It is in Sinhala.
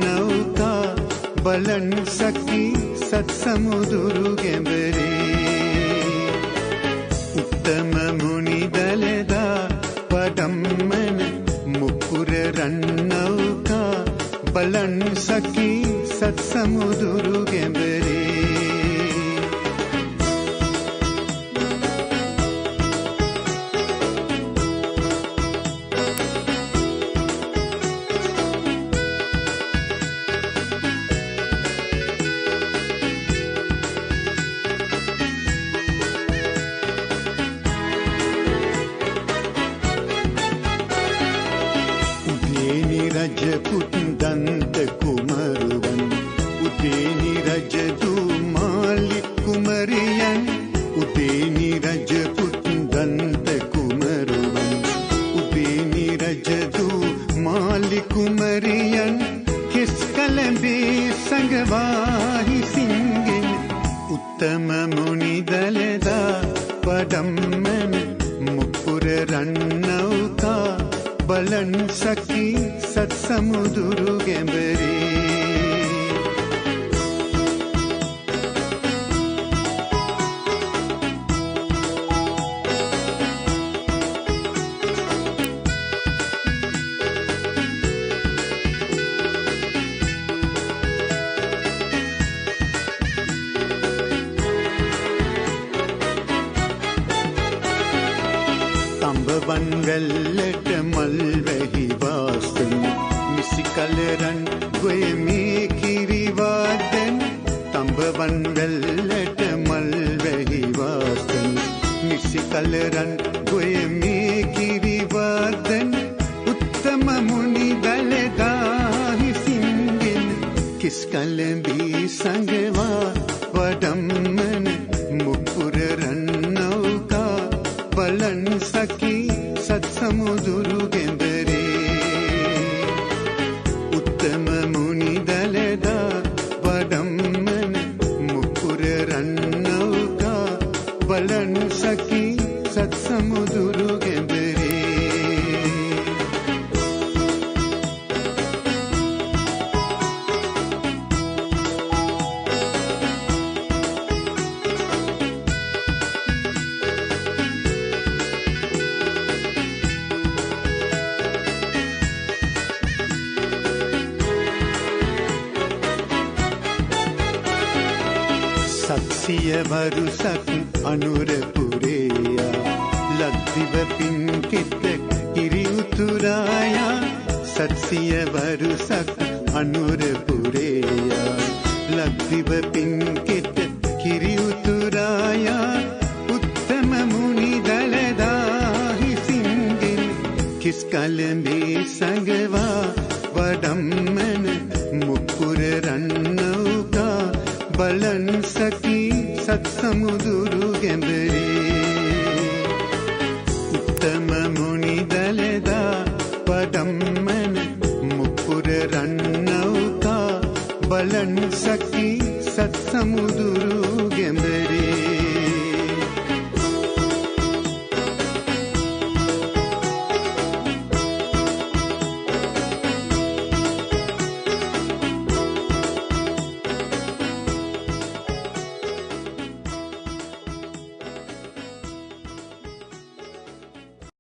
නෞකා බලන් සකි සත් සමුදුරු ගැඹරේ උත්තම මුනි දලදා වඩම්මන මුකුර රන් නෞකා බලන් සකි සත් සමුදුරු ගැඹරේ රජපුත් දන්ත කුමරුවන් උදේනි රජදු මාලි කුමරියන් උදේනි රජපුත් දන්ත කුමරුවන් උදේනි රජදු මාලි කුමරියන් කිස් කලඹේ සංගවාහි සිංගෙන් උත්තම මුනි දලදා වඩම්මන මුකුර රන් නෞකා බලන් සකි සත් සමුදුරු ගැඹරේ තඹවන් වැල්ලට මල් වැහි වාසන නිසි කලරන් ගොයමේ කිරිවාදන් තඹවන් වැල්ලට මල් වැහි වාසන නිසි කලරන් ගොයමේ කිරිවාදන් උත්තම මුනි දලදාහි සිංගෙන් කිස් කලඹී සංගවා වඩම්මන මුකුර රන් නෞකා බලන් සකි සත් සමුදුරු ගැඹරේ උත්තම මුනි දලදා වඩම්මන මුකුර රන් නෞකා බලන් සකි සත් සමුදුරු ගැඹරේ සත්සිය වරුසක් අනුරපුරේයා ලක්දිව පින්කිත කිරි උතුරායා සත්සිය වරුසක් අනුරපුරේයා ලක්දිව පින්කිත කිරි උතුරායා උත්තම මුනි දලදාහි සිංගෙන් කිස් කලඹේ සංගවා වඩම්මන මුකුර රන් නෞකා බලන් සකි සත් සමුදුරු ගැඹරේ උත්තම මුනි දලදා වඩම්මන මුකුර රන් නෞකා බලන් සකි සත් සමුදුරු ගැඹරේ